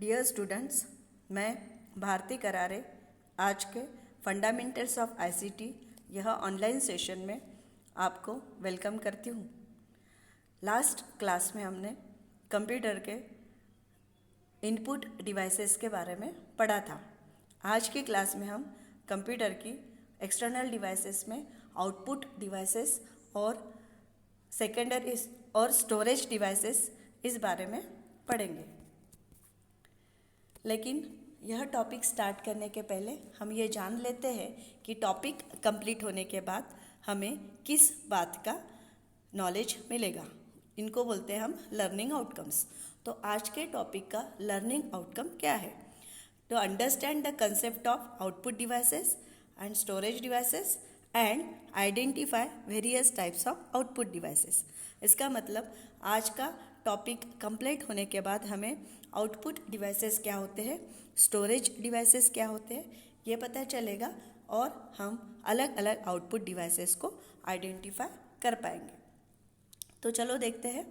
Dear students, मैं भारती करारे आज के फंडामेंटल्स ऑफ आईसीटी यह ऑनलाइन सेशन में आपको वेलकम करती हूँ। लास्ट क्लास में हमने कंप्यूटर के इनपुट डिवाइसेस के बारे में पढ़ा था। आज की क्लास में हम कंप्यूटर की एक्सटर्नल डिवाइसेस में आउटपुट डिवाइसेस और सेकेंडरी और स्टोरेज डिवाइसेस इस बारे में पढ़ेंगे। लेकिन यह टॉपिक स्टार्ट करने के पहले हम ये जान लेते हैं कि टॉपिक कंप्लीट होने के बाद हमें किस बात का नॉलेज मिलेगा। इनको बोलते हैं हम लर्निंग आउटकम्स। तो आज के टॉपिक का लर्निंग आउटकम क्या है? To understand the concept of output devices and storage devices and identify various types of output devices. इसका मतलब आज का टॉपिक कंप्लीट होने के बाद हमें आउटपुट डिवाइसेस क्या होते हैं, स्टोरेज डिवाइसेस क्या होते हैं, ये पता चलेगा और हम अलग अलग आउटपुट डिवाइसेस को आइडेंटिफाई कर पाएंगे। तो चलो देखते हैं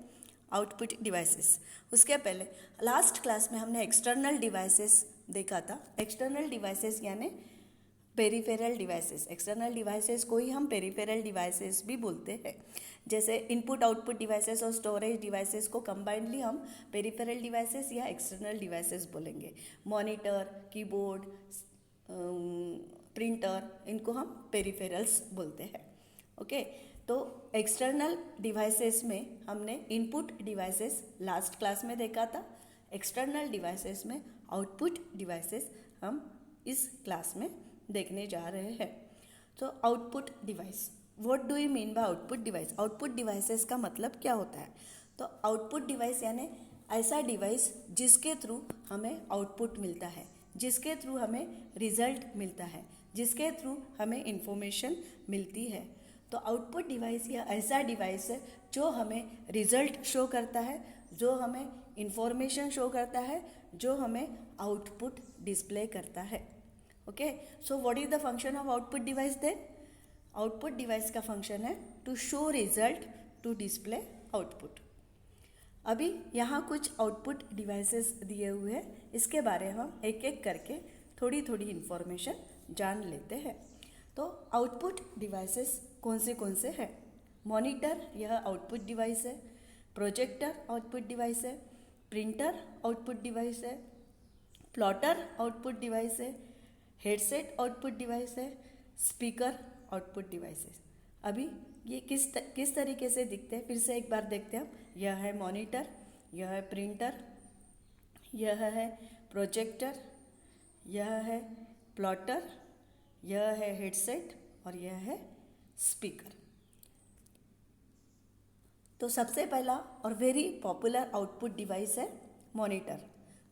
आउटपुट डिवाइसेस। उसके पहले लास्ट क्लास में हमने एक्सटर्नल डिवाइसेस देखा था। एक्सटर्नल डिवाइसेस यानी पेरिफेरल डिवाइसेस। एक्सटर्नल डिवाइसेस को ही हम पेरिफेरल डिवाइसेस भी बोलते हैं। जैसे इनपुट आउटपुट डिवाइसेस और स्टोरेज डिवाइसेस को कंबाइंडली हम पेरिफेरल डिवाइसेस या एक्सटर्नल डिवाइसेस बोलेंगे। मॉनिटर, कीबोर्ड, प्रिंटर, इनको हम पेरिफेरल्स बोलते हैं। ओके, तो एक्सटर्नल डिवाइसेस में हमने इनपुट डिवाइसेस लास्ट क्लास में देखा था। एक्सटर्नल डिवाइसेस में आउटपुट डिवाइसेस हम इस क्लास में देखने जा रहे हैं। तो output device, what do you mean by output device? Output devices का मतलब क्या होता है? तो आउटपुट डिवाइस यानी ऐसा डिवाइस जिसके थ्रू हमें आउटपुट मिलता है, जिसके थ्रू हमें रिजल्ट मिलता है, जिसके थ्रू हमें इंफॉर्मेशन मिलती है। तो आउटपुट डिवाइस या ऐसा डिवाइस है जो हमें रिजल्ट शो करता है, जो हमें इंफॉर्मेशन शो करता है, जो हमें आउटपुट डिस्प्ले करता है। Okay, so what is the function of output device then? Output device का फंक्शन है to show result, to display output. अभी यहाँ कुछ आउटपुट डिवाइसेस दिए हुए हैं, इसके बारे में हम एक एक करके थोड़ी थोड़ी इन्फॉर्मेशन जान लेते हैं। तो आउटपुट डिवाइसेस कौन से हैं? मॉनिटर, यह आउटपुट डिवाइस है। प्रोजेक्टर आउटपुट डिवाइस है। प्रिंटर आउटपुट डिवाइस है। प्लॉटर आउटपुट डिवाइस है। हेडसेट आउटपुट डिवाइस है। स्पीकर आउटपुट डिवाइस है। अभी ये किस तरीके से दिखते हैं फिर से एक बार देखते हैं हम। यह है मॉनिटर, यह है प्रिंटर, यह है प्रोजेक्टर, यह है प्लॉटर, यह है हेडसेट और यह है स्पीकर। तो सबसे पहला और वेरी पॉपुलर आउटपुट डिवाइस है मॉनिटर।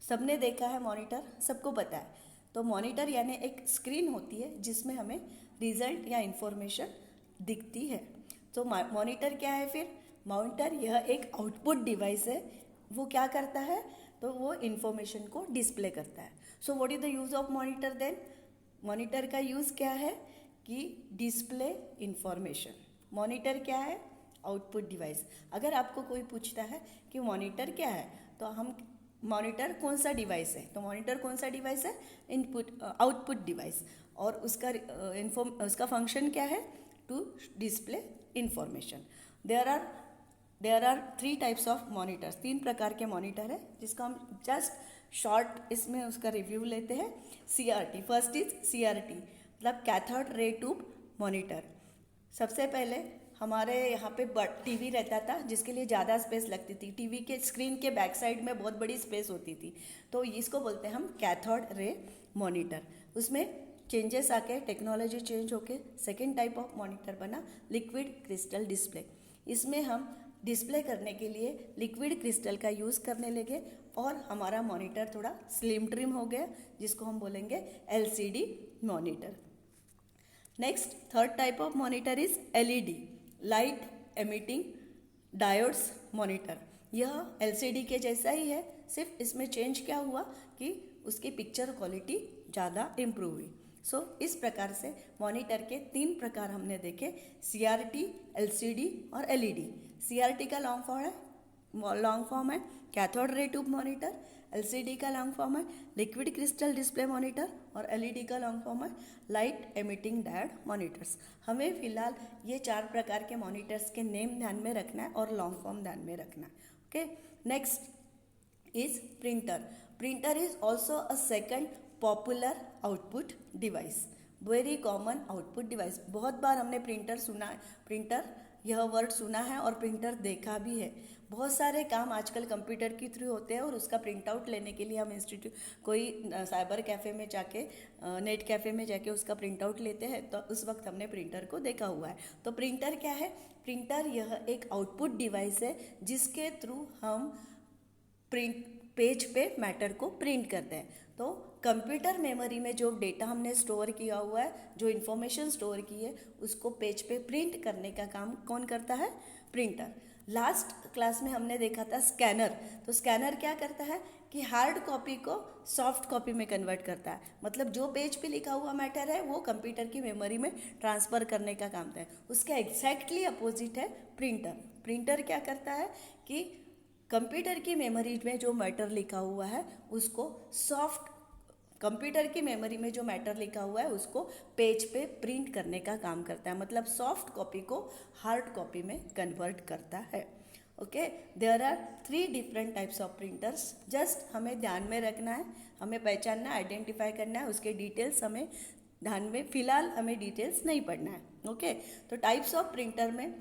सबने देखा है मॉनिटर, सबको पता है। तो मॉनिटर यानी एक स्क्रीन होती है जिसमें हमें रिजल्ट या इंफॉर्मेशन दिखती है। तो मॉनिटर क्या है फिर? मॉनिटर यह एक आउटपुट डिवाइस है। वो क्या करता है? तो वो इंफॉर्मेशन को डिस्प्ले करता है। So what is the use of monitor then? Monitor का यूज़ क्या है कि डिस्प्ले इंफॉर्मेशन। मॉनिटर क्या है? Output device. अगर आपको कोई पूछता है कि मॉनिटर क्या है, तो हम मॉनिटर कौन सा डिवाइस है, तो मॉनिटर कौन सा डिवाइस है? Input output device. और उसका फंक्शन क्या है? To display information. There are 3 types of monitors. 3 प्रकार के मॉनिटर है जिसको हम जस्ट शॉर्ट इसमें उसका रिव्यू लेते हैं। CRT, फर्स्ट इज CRT मतलब कैथोड रे ट्यूब मॉनिटर। सबसे पहले हमारे यहाँ पे टीवी रहता था जिसके लिए ज़्यादा स्पेस लगती थी। टीवी के स्क्रीन के बैक साइड में बहुत बड़ी स्पेस होती थी, तो इसको बोलते हैं हम कैथोड रे मॉनिटर। उसमें चेंजेस आके टेक्नोलॉजी चेंज होके सेकेंड टाइप ऑफ मॉनिटर बना लिक्विड क्रिस्टल डिस्प्ले। इसमें हम डिस्प्ले करने के लिए लिक्विड क्रिस्टल का यूज़ करने लगे और हमारा मॉनिटर थोड़ा स्लिम ट्रिम हो गया, जिसको हम बोलेंगे LCD monitor. Next third type of monitor is LED, light emitting diodes monitor. यह LCD के जैसा ही है, सिर्फ इसमें चेंज क्या हुआ कि उसकी पिक्चर क्वालिटी ज़्यादा इम्प्रूव हुई। सो इस प्रकार से मॉनिटर के 3 प्रकार हमने देखे, CRT, LCD और LED। CRT का लॉन्ग फॉर्म है लॉन्ग फॉर्म है cathode ray tube monitor, LCD का लॉन्ग फॉर्म है लिक्विड क्रिस्टल डिस्प्ले मॉनिटर, और एलईडी का लॉन्ग फॉर्म है लाइट एमिटिंग डायोड मॉनिटर्स। हमें फिलहाल ये 4 प्रकार के मॉनिटर्स के नेम ध्यान में रखना है और लॉन्ग फॉर्म ध्यान में रखना है। Okay, next is printer. Printer is also a second popular output device, very common output device. बहुत बार हमने प्रिंटर सुना है, प्रिंटर यह वर्ड सुना है और प्रिंटर देखा भी है। बहुत सारे काम आजकल कंप्यूटर के थ्रू होते हैं और उसका प्रिंट आउट लेने के लिए हम इंस्टीट्यूट कोई साइबर कैफ़े में जाके नेट कैफ़े में जाके उसका प्रिंट आउट लेते हैं, तो उस वक्त हमने प्रिंटर को देखा हुआ है। तो प्रिंटर क्या है? प्रिंटर यह एक आउटपुट डिवाइस है जिसके थ्रू हम प्रिंट पेज पे मैटर को प्रिंट करते हैं। तो कंप्यूटर मेमोरी में जो डेटा हमने स्टोर किया हुआ है, जो इन्फॉर्मेशन स्टोर की है, उसको पेज पे प्रिंट करने का काम कौन करता है? प्रिंटर। लास्ट क्लास में हमने देखा था स्कैनर। तो स्कैनर क्या करता है कि हार्ड कॉपी को सॉफ्ट कॉपी में कन्वर्ट करता है, मतलब जो पेज पे लिखा हुआ मैटर है वो कंप्यूटर की मेमोरी में ट्रांसफ़र करने का काम है। उसका एग्जैक्टली अपोजिट है प्रिंटर। प्रिंटर क्या करता है कि कंप्यूटर की मेमोरी में जो मैटर लिखा हुआ है उसको सॉफ्ट, कंप्यूटर की मेमोरी में जो मैटर लिखा हुआ है उसको पेज पे प्रिंट करने का काम करता है, मतलब सॉफ्ट कॉपी को हार्ड कॉपी में कन्वर्ट करता है। Okay, there are 3 different types of printers. Just हमें ध्यान में रखना है, हमें पहचानना, आइडेंटिफाई करना है, उसके डिटेल्स हमें ध्यान में, फिलहाल हमें डिटेल्स नहीं पढ़ना है। ओके, तो टाइप्स ऑफ प्रिंटर में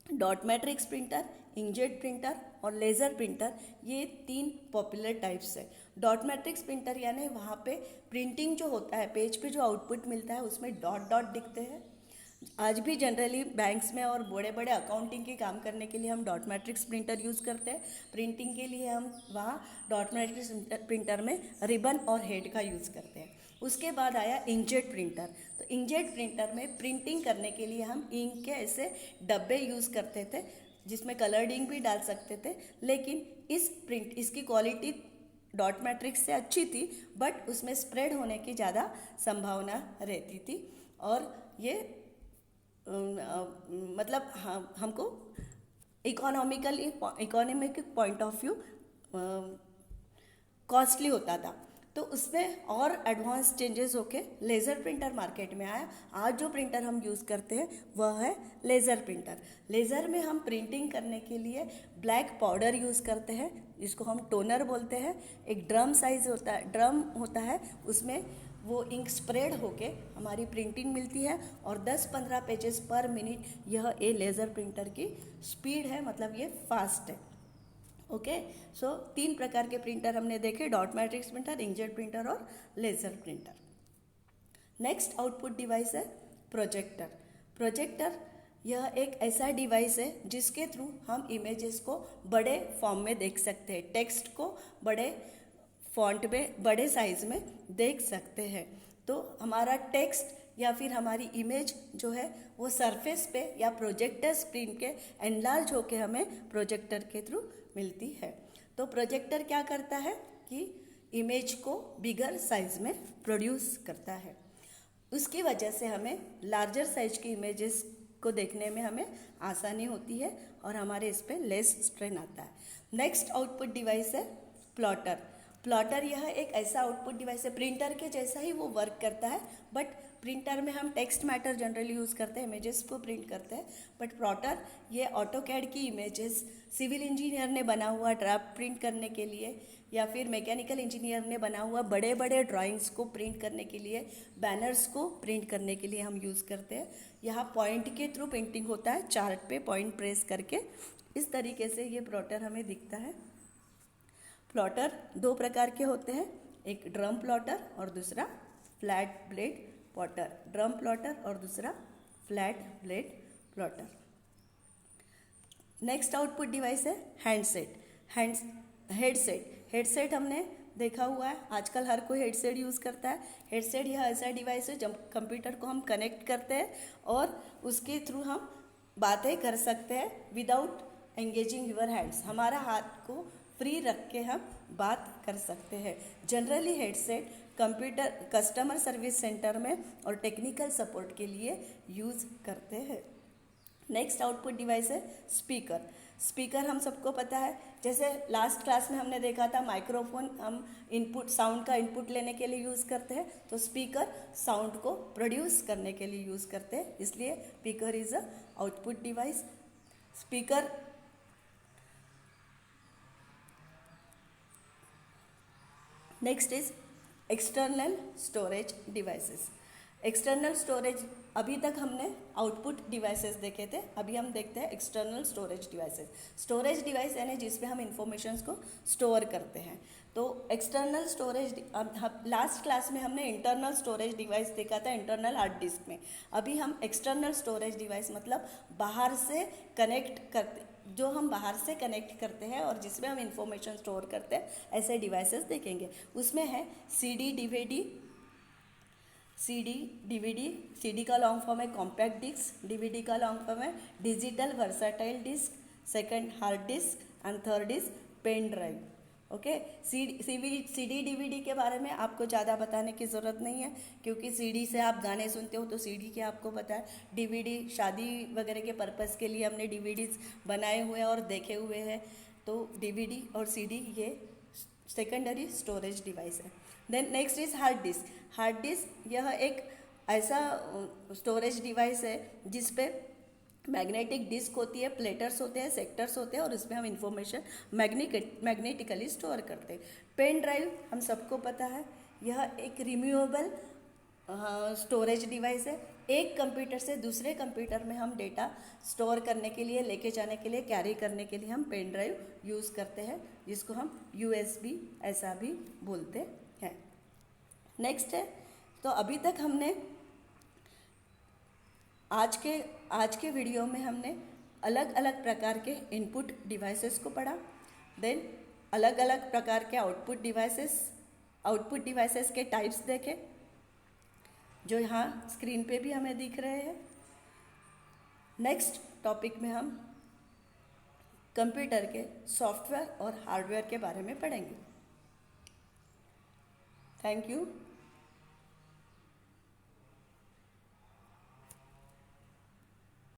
dot matrix printer, inkjet printer और लेज़र प्रिंटर, ये 3 पॉपुलर टाइप्स है। डॉट मैट्रिक्स प्रिंटर यानी वहाँ पे प्रिंटिंग जो होता है, पेज पे जो आउटपुट मिलता है उसमें डॉट डॉट दिखते हैं। आज भी जनरली बैंक्स में और बड़े बड़े अकाउंटिंग के काम करने के लिए हम डॉट मैट्रिक्स प्रिंटर यूज़ करते हैं। प्रिंटिंग के लिए हम वहाँ डॉट मैट्रिक्स प्रिंटर में रिबन और हेड का यूज़ करते हैं। उसके बाद आया इंकजेट प्रिंटर। तो इंकजेट प्रिंटर में प्रिंटिंग करने के लिए हम इंक के ऐसे डब्बे यूज़ करते थे जिसमें कलर्ड इंक भी डाल सकते थे, लेकिन इसकी क्वालिटी डॉट मैट्रिक्स से अच्छी थी, बट उसमें स्प्रेड होने की ज़्यादा संभावना रहती थी और ये मतलब हमको economic point of view costly होता था। तो उसमें और एडवांस चेंजेस होके लेज़र प्रिंटर मार्केट में आया। आज जो प्रिंटर हम यूज़ करते हैं वह है लेज़र प्रिंटर। लेज़र में हम प्रिंटिंग करने के लिए ब्लैक पाउडर यूज़ करते हैं, जिसको हम टोनर बोलते हैं। एक ड्रम होता है, उसमें वो इंक स्प्रेड होके हमारी प्रिंटिंग मिलती है और 10-15 पेजेस पर मिनट यह ए लेज़र प्रिंटर की स्पीड है, मतलब ये फास्ट है। ओके, सो 3 प्रकार के प्रिंटर हमने देखे, dot matrix printer, inkjet printer और laser printer. Next output device है प्रोजेक्टर। प्रोजेक्टर यह एक ऐसा डिवाइस है जिसके थ्रू हम इमेजेस को बड़े फॉर्म में देख सकते हैं, टेक्स्ट को बड़े फॉन्ट में, बड़े साइज में देख सकते हैं। तो हमारा टेक्स्ट या फिर हमारी इमेज जो है वो सरफेस पे या प्रोजेक्टर स्क्रीन के एनलार्ज होके हमें प्रोजेक्टर के थ्रू मिलती है। तो प्रोजेक्टर क्या करता है कि इमेज को बिगर साइज में प्रोड्यूस करता है। उसकी वजह से हमें लार्जर साइज की इमेजेस को देखने में हमें आसानी होती है और हमारे इस पर लेस स्ट्रेन आता है। नेक्स्ट आउटपुट डिवाइस है प्लॉटर। प्लॉटर यह एक ऐसा आउटपुट डिवाइस है, प्रिंटर के जैसा ही वो वर्क करता है, बट प्रिंटर में हम टेक्स्ट मैटर जनरली यूज़ करते हैं, इमेजेस को प्रिंट करते हैं, बट प्लॉटर ये ऑटोकैड की इमेजेस सिविल इंजीनियर ने बना हुआ ड्राफ्ट प्रिंट करने के लिए या फिर मैकेनिकल इंजीनियर ने बना हुआ बड़े बड़े ड्राइंग्स को प्रिंट करने के लिए, बैनर्स को प्रिंट करने के लिए हम यूज़ करते हैं। यहाँ पॉइंट के थ्रू प्रिंटिंग होता है, चार्ट पे पॉइंट प्रेस करके, इस तरीके से ये प्लॉटर हमें दिखता है। प्लॉटर 2 प्रकार के होते हैं, एक ड्रम प्लॉटर और दूसरा flat blade plotter. Drum plotter और दूसरा flat blade plotter. Next output device है हेडसेट हमने देखा हुआ है, आजकल हर कोई हेडसेट यूज़ करता है। हेडसेट यह ऐसा डिवाइस है जब कंप्यूटर को हम कनेक्ट करते हैं और उसके थ्रू हम बातें कर सकते हैं विदाउट एंगेजिंग यूर हैंड्स। हमारा हाथ को फ्री रख के हम बात कर सकते हैं। Generally headset computer customer service centre में और टेक्निकल सपोर्ट के लिए यूज़ करते हैं। नेक्स्ट आउटपुट डिवाइस है स्पीकर। स्पीकर हम सबको पता है, जैसे लास्ट क्लास में हमने देखा था माइक्रोफोन हम इनपुट साउंड का इनपुट लेने के लिए यूज़ करते हैं, तो स्पीकर साउंड को प्रोड्यूस करने के लिए यूज़ करते हैं, इसलिए speaker is a output device. Speaker next is external storage devices. External storage, अभी तक हमने आउटपुट डिवाइसेस देखे थे, अभी हम देखते हैं external storage devices. Storage device यानी जिसमें हम इंफॉर्मेशंस को स्टोर करते हैं। तो एक्सटर्नल स्टोरेज, लास्ट क्लास में हमने इंटरनल स्टोरेज डिवाइस देखा था इंटरनल हार्ड डिस्क में। अभी हम एक्सटर्नल स्टोरेज डिवाइस मतलब बाहर से कनेक्ट करते, जो हम बाहर से कनेक्ट करते हैं और जिसमें हम इंफॉर्मेशन स्टोर करते हैं, ऐसे डिवाइसेस देखेंगे। उसमें है सीडी डीवीडी। सीडी का लॉन्ग फॉर्म है कॉम्पैक्ट डिस्क, डीवीडी का लॉन्ग फॉर्म है digital versatile disc, second hard disk and third is pen drive. Okay, CD DVD के बारे में आपको ज़्यादा बताने की ज़रूरत नहीं है, क्योंकि सीडी से आप गाने सुनते हो तो सीडी के आपको पता है। डीवीडी शादी वगैरह के पर्पज़ के लिए हमने डीवीडीज बनाए हुए हैं और देखे हुए हैं, तो डीवीडी और सीडी ये सेकेंडरी स्टोरेज डिवाइस है। Then next is hard disk. Hard disk यह एक ऐसा स्टोरेज डिवाइस है जिस पे मैग्नेटिक डिस्क होती है, प्लेटर्स होते हैं, सेक्टर्स होते हैं और इसमें हम इंफॉर्मेशन मैग्नेटिकली स्टोर करते हैं। पेन ड्राइव हम सबको पता है, यह एक रिमूवेबल स्टोरेज डिवाइस है। एक कंप्यूटर से दूसरे कंप्यूटर में हम डेटा स्टोर करने के लिए, लेके जाने के लिए, कैरी करने के लिए हम पेन ड्राइव यूज़ करते हैं, जिसको हम USB ऐसा भी बोलते हैं। नेक्स्ट है, तो अभी तक हमने आज के वीडियो में हमने अलग अलग प्रकार के इनपुट डिवाइसेस को पढ़ा, देन अलग अलग प्रकार के आउटपुट डिवाइसेस के टाइप्स देखे, जो यहाँ स्क्रीन पे भी हमें दिख रहे हैं। नेक्स्ट टॉपिक में हम कंप्यूटर के सॉफ्टवेयर और हार्डवेयर के बारे में पढ़ेंगे। Thank you.